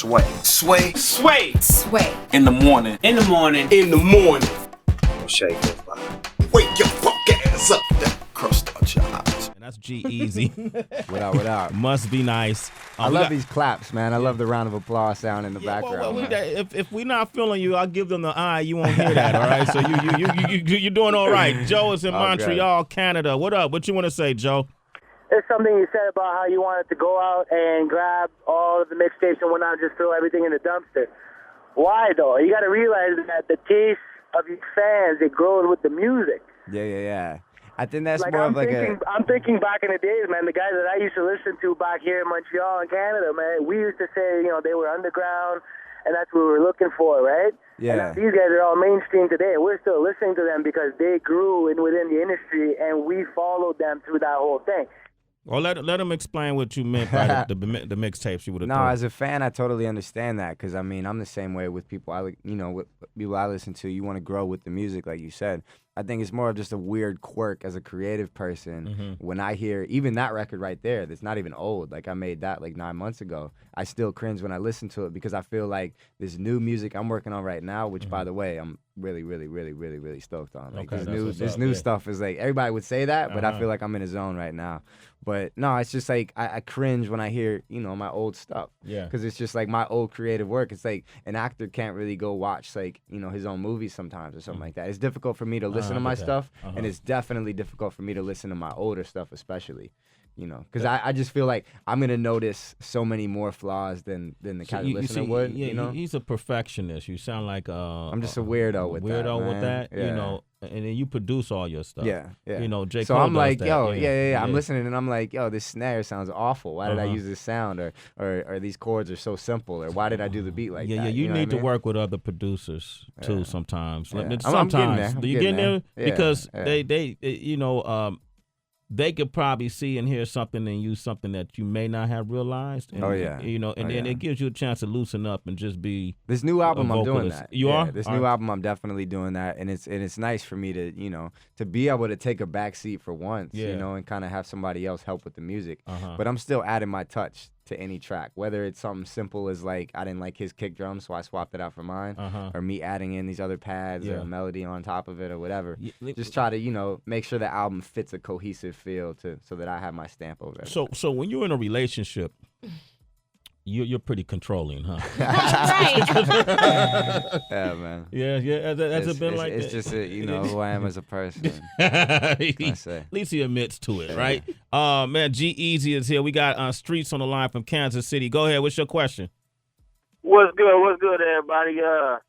Sway. Sway. Sway. Sway. In the morning. In the morning. In the morning. Shake goes by. Wake your punk ass up. That crust out your eyes. And that's G-Eazy. What up, what up? Must be nice. I love these claps, man. I love the round of applause sound in the background. Well, if we're not feeling you, I'll give them the eye. You won't hear that, all right? So you're doing all right. Joe is in Montreal, Canada. What up? What you want to say, Joe? There's something you said about how you wanted to go out and grab all of the mixtapes and whatnot, just throw everything in the dumpster. Why, though? You got to realize that the taste of your fans, it grows with the music. Yeah. I think that's like, more I'm of like thinking, I'm thinking back in the days, man, the guys that I used to listen to back here in Montreal and Canada, man, we used to say, they were underground, and that's what we were looking for, right? Yeah. And these guys are all mainstream today. We're still listening to them because they grew within the industry, and we followed them through that whole thing. Well, let him explain what you meant by the mixtapes you would have. No, as a fan, I totally understand that because I'm the same way with people. With people I listen to. You want to grow with the music, like you said. I think it's more of just a weird quirk as a creative person. Mm-hmm. When I hear even that record right there, that's not even old. Like I made that like 9 months ago. I still cringe when I listen to it because I feel like this new music I'm working on right now, which by the way, I'm really, really, really, really, really stoked on. Like this new stuff is like everybody would say that, but I feel like I'm in a zone right now. But no, it's just like I cringe when I hear my old stuff. Yeah. Because it's just like my old creative work. It's like an actor can't really go watch like his own movies sometimes or something like that. It's difficult for me to listen to my stuff, and it's definitely difficult for me to listen to my older stuff, especially. Because I just feel like I'm gonna notice so many more flaws than the casual listener would. Yeah, he's a perfectionist. You sound like I'm just a weirdo with that. Yeah. And then you produce all your stuff. Yeah. J. So Cole I'm like, does yo, that. I'm listening and I'm like, yo, this snare sounds awful. Why did I use this sound? Or these chords are so simple. Or why did I do the beat like that? Yeah, you need to work with other producers too sometimes. Yeah. Sometimes. I'm You getting there? Yeah. Because Yeah. they could probably see and hear something and use something that you may not have realized. And, then it gives you a chance to loosen up and just be. This new album, I'm doing that. You are? This new album, I'm definitely doing that, and it's nice for me to to be able to take a back seat for once, and kind of have somebody else help with the music. But I'm still adding my touch to any track, whether it's something simple as like I didn't like his kick drum, so I swapped it out for mine, or me adding in these other pads or a melody on top of it or whatever. Just try to make sure the album fits a cohesive feel so that I have my stamp over it. So when you're in a relationship, you're pretty controlling, huh? Right. Yeah, man. Yeah. Has it been like it's that? just who I am as a person. At least he admits to it, right? Man, G-Eazy is here. We got Streets on the line from Kansas City. Go ahead. What's your question? What's good, everybody? I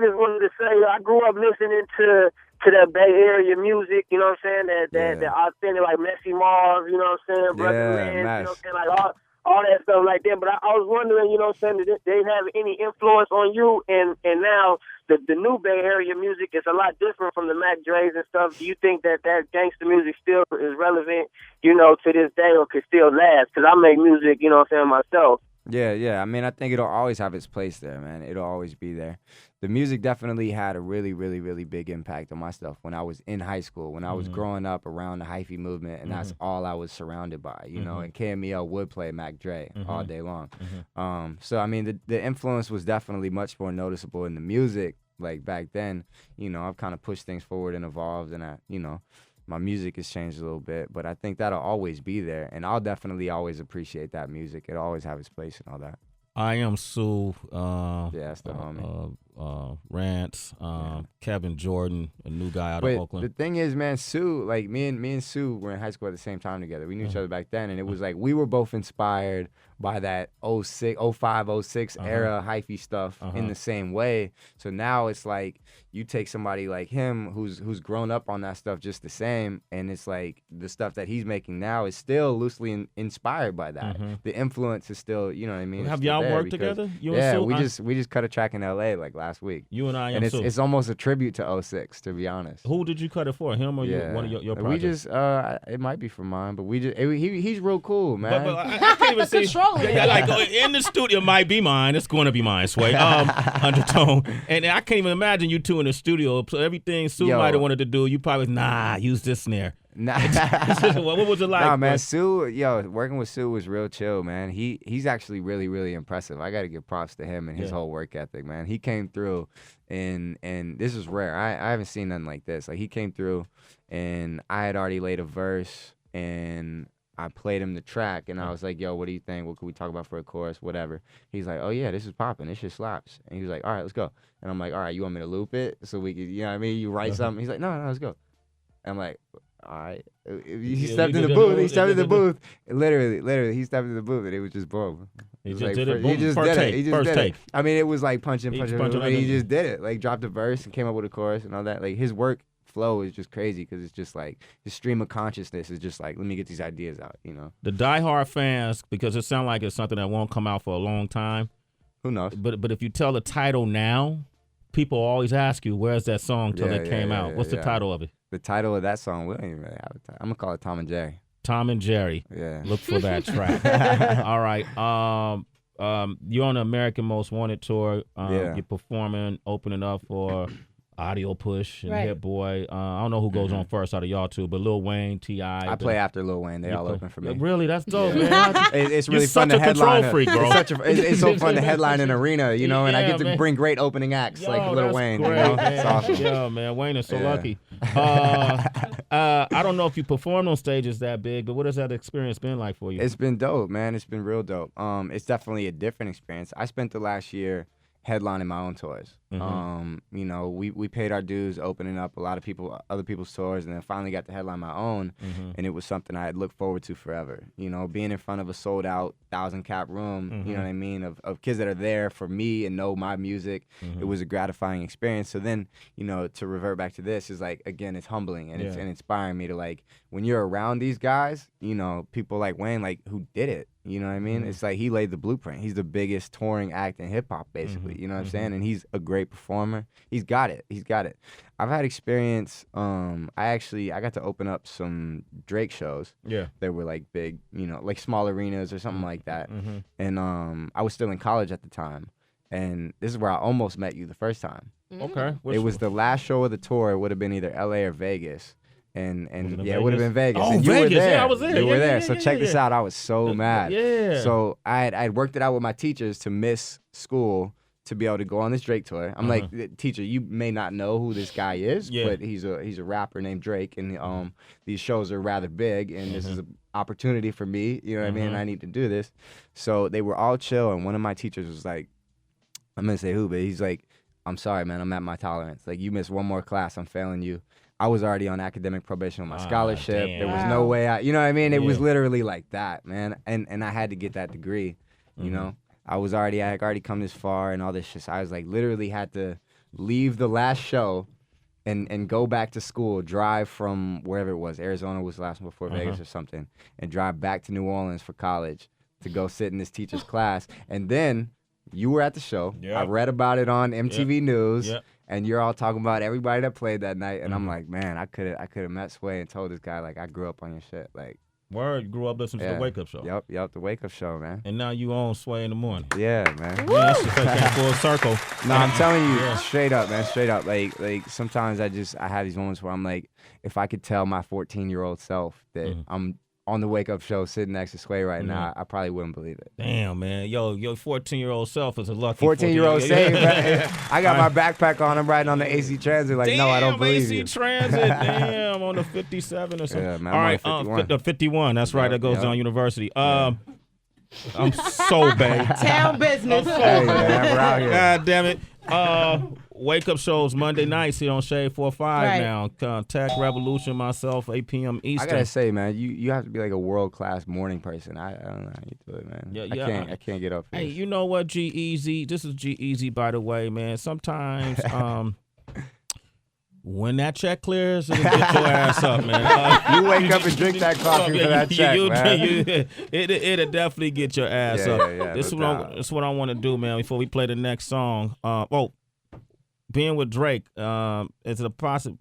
just wanted to say I grew up listening to that Bay Area music, you know what I'm saying? That authentic, like Messy Mars, you know what I'm saying? Brother Lynn, nice. you know what I'm saying? Like all that stuff like that. But I was wondering, you know what I'm saying, did they have any influence on you? And now the new Bay Area music is a lot different from the Mac Dre's and stuff. Do you think that gangster music still is relevant, to this day or could still last? Because I make music, you know what I'm saying, myself. Yeah. I think it'll always have its place there, man. It'll always be there. The music definitely had a really, really, really big impact on my stuff when I was in high school, when I was growing up around the hyphy movement, and that's all I was surrounded by, and KMEL would play Mac Dre all day long. So, the influence was definitely much more noticeable in the music, like back then. I've kind of pushed things forward and evolved, and my music has changed a little bit, but I think that'll always be there, and I'll definitely always appreciate that music. It'll always have its place and all that. IAMSU, that's the homie. Rance, Kevin Jordan, a new guy out of Oakland. The thing is, man, Sue, like me and Sue were in high school at the same time together. We knew each other back then, and it was like we were both inspired by that 05, 06 era hyphy stuff in the same way. So now it's like you take somebody like him who's grown up on that stuff just the same, and it's like the stuff that he's making now is still loosely inspired by that. The influence is still, you know what I mean? Have y'all worked together? You and Sue? we just cut a track in LA like last week. You and I, and it's almost a tribute to 06, to be honest. Who did you cut it for? Him or one of your projects? We just it might be for mine, but he's real cool, man. But I can't even see. Like in the studio, might be mine. It's going to be mine, Sway. Undertone, and I can't even imagine you two in the studio. So everything Sue might have wanted to do, you probably use this snare. Nah. What was it like? Nah, man, Sue, working with Sue was real chill, man. He's actually really, really impressive. I got to give props to him and his whole work ethic, man. He came through, and this is rare. I haven't seen nothing like this. Like, he came through, and I had already laid a verse, and I played him the track, and I was like, yo, what do you think? What could we talk about for a chorus? Whatever. He's like, oh, yeah, this is popping. This shit slaps. And he was like, all right, let's go. And I'm like, all right, you want me to loop it so we could, you know what I mean? You write something. He's like, no, let's go. And I'm like, all right. He stepped in the booth. He stepped in the booth. Literally, he stepped in the booth, and it was just boom. He just did it. Boom. He just did take. it. He just First did take. it. I mean, it was like punching. He just did it. Like, dropped a verse and came up with a chorus and all that. Like, his work flow is just crazy because it's just like his stream of consciousness is just like, let me get these ideas out, you know. The diehard fans, because it sounds like it's something that won't come out for a long time. Who knows? But if you tell the title now, people always ask you, where's that song till it came out? What's the title of it? The title of that song, we don't even really have a title. I'm gonna call it Tom and Jerry. Tom and Jerry. Yeah. Look for that track. All right. You're on the American Most Wanted tour. You're performing, opening up for Audio Push and Hit Boy. I don't know who goes on first out of y'all two, but Lil Wayne, T.I. I play after Lil Wayne. They all open for me. Really? That's dope, man. It's really fun to headline. You're such a control freak, bro. It's so fun to headline an arena, you know, and I get to bring great opening acts like Lil Wayne. Great, you know? man. It's awesome. Yeah, man. Wayne is so lucky. I don't know if you performed on stages that big, but what has that experience been like for you? It's been dope, man. It's been real dope. It's definitely a different experience. I spent the last year headlining my own tours. You know, we paid our dues opening up a lot of other people's tours, and then finally got to headline my own, and it was something I had looked forward to forever. You know, being in front of a sold out 1,000-cap room, you know what I mean, of kids that are there for me and know my music. It was a gratifying experience. So then, you know, to revert back to this is like, again, it's humbling and it's inspiring me to, like, when you're around these guys, you know, people like Wayne, like, who did it. You know what I mean? It's like he laid the blueprint. He's the biggest touring act in hip hop, basically. You know what I'm saying? And he's a great performer. He's got it. I've had experience. I got to open up some Drake shows. Yeah. That were like big, you know, like small arenas or something like that. And I was still in college at the time. And this is where I almost met you the first time. Okay. It was the last show of the tour. It would have been either LA or Vegas. And it would have been Vegas. Oh, and you Vegas! were there. Yeah, I was there. You were there. So check this out. I was so mad. Yeah. So I'd worked it out with my teachers to miss school to be able to go on this Drake tour. I'm like, teacher, you may not know who this guy is, but he's a rapper named Drake, and these shows are rather big, and this is an opportunity for me. You know what I mean? And I need to do this. So they were all chill, and one of my teachers was like, I'm gonna say who, but he's like, I'm sorry, man, I'm at my tolerance. Like, you miss one more class, I'm failing you. I was already on academic probation on my scholarship. Damn. There was no way you know what I mean? It was literally like that, man. And I had to get that degree, you know? I had already come this far and all this shit. So I was like, literally had to leave the last show and go back to school, drive from wherever it was. Arizona was the last one before Vegas or something, and drive back to New Orleans for college to go sit in this teacher's class. And then you were at the show. Yep. I read about it on MTV News. Yep. And you're all talking about everybody that played that night, and I'm like, man, I could have met Sway and told this guy, like, I grew up on your shit, like. Word, you grew up listening to the Wake Up Show. Yep, the Wake Up Show, man. And now you own Sway in the morning. Yeah, man. Yeah, that's just like full circle. No, I'm telling you, straight up, man, straight up. Like sometimes I have these moments where I'm like, if I could tell my 14-year-old self that I'm on the Wake Up Show sitting next to Sway right now, I probably wouldn't believe it. Damn, man. Yo, your 14-year-old self is a lucky 14-year-old saved, man. I got my backpack on. I'm riding on the AC Transit. Like, no, I don't believe you. AC Transit. Damn, on the 57 or something. Yeah, man. All right, 51. The 51. That's right. That goes down University. I'm so bad. Town business. Hey, man, we're out here. God damn it. Wake Up shows Monday nights here on Shade 4-5 now. Tech Revolution, myself, 8 p.m. Eastern. I gotta say, man, you have to be like a world-class morning person. I don't know how you do it, man. Yeah. I can't get up for Hey, this. you know what, G-Eazy? This is G-Eazy, by the way, man. Sometimes when that check clears, it'll get your ass up, man. You wake up and drink that coffee for that check, man. It'll definitely get your ass up. Yeah, This is what I want to do, man, before we play the next song. Being with Drake, is it a process?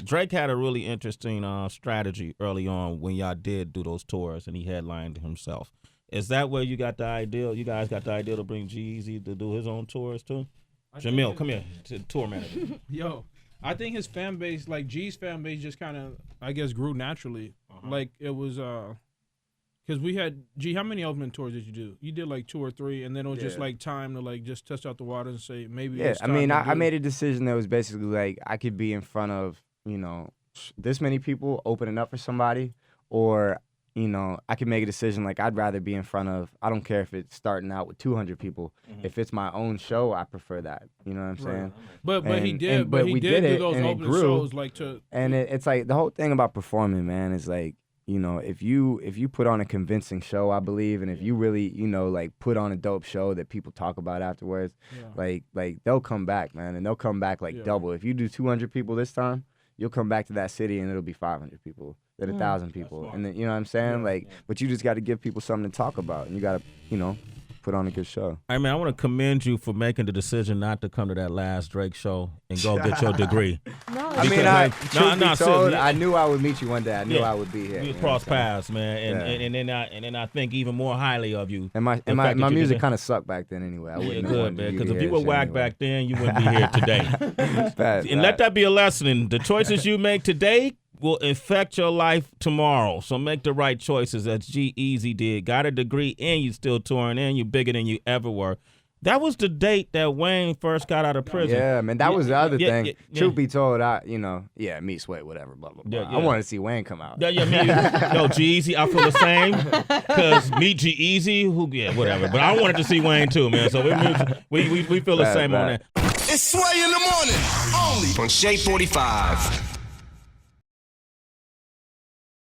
Drake had a really interesting strategy early on when y'all did do those tours, and he headlined himself. Is that where you got the idea? You guys got the idea to bring G-Eazy to do his own tours too? Jamil, come here, to tour manager. Yo, I think his fan base, like G's fan base, just kind of, I guess, grew naturally. Like it was, because we had G. How many opening tours did you do? You did like 2 or 3, and then it was just like time to like just test out the water and say maybe. Yeah, I mean, I made a decision that was basically like I could be in front of this many people opening up for somebody, or I can make a decision like I'd rather be in front of. I don't care if it's starting out with 200 people. If it's my own show, I prefer that. You know what I'm saying? But he did do those opening shows like to. And it's like the whole thing about performing, man, is like if you put on a convincing show, I believe, and if you really like put on a dope show that people talk about afterwards, like they'll come back, man, and they'll come back like double. If you do 200 people this time, you'll come back to that city and it'll be 500 people. Than 1,000 people, and then, you know what I'm saying? But you just got to give people something to talk about, and you got to, put on a good show. I mean, I want to commend you for making the decision not to come to that last Drake show and go get your degree. No, I mean, truth be told, I knew I would meet you one day. I knew I would be here. We crossed paths, man, and then I think even more highly of you. And my music kind of sucked back then anyway. I wouldn't good, man, because if you were whack back then, you wouldn't be here today. And let that be a lesson. The choices you make today will affect your life tomorrow. So make the right choices, as G-Eazy did. Got a degree and you still touring and you bigger than you ever were. That was the date that Wayne first got out of prison. Yeah, man, that was the other thing. Truth be told, meet Sway, whatever, blah, blah, blah. I wanted to see Wayne come out. Me. Yo, G-Eazy, I feel the same. Because meet G-Eazy, whatever. But I wanted to see Wayne too, man. So we feel the same on that. It's Sway in the morning, only on Shade 45.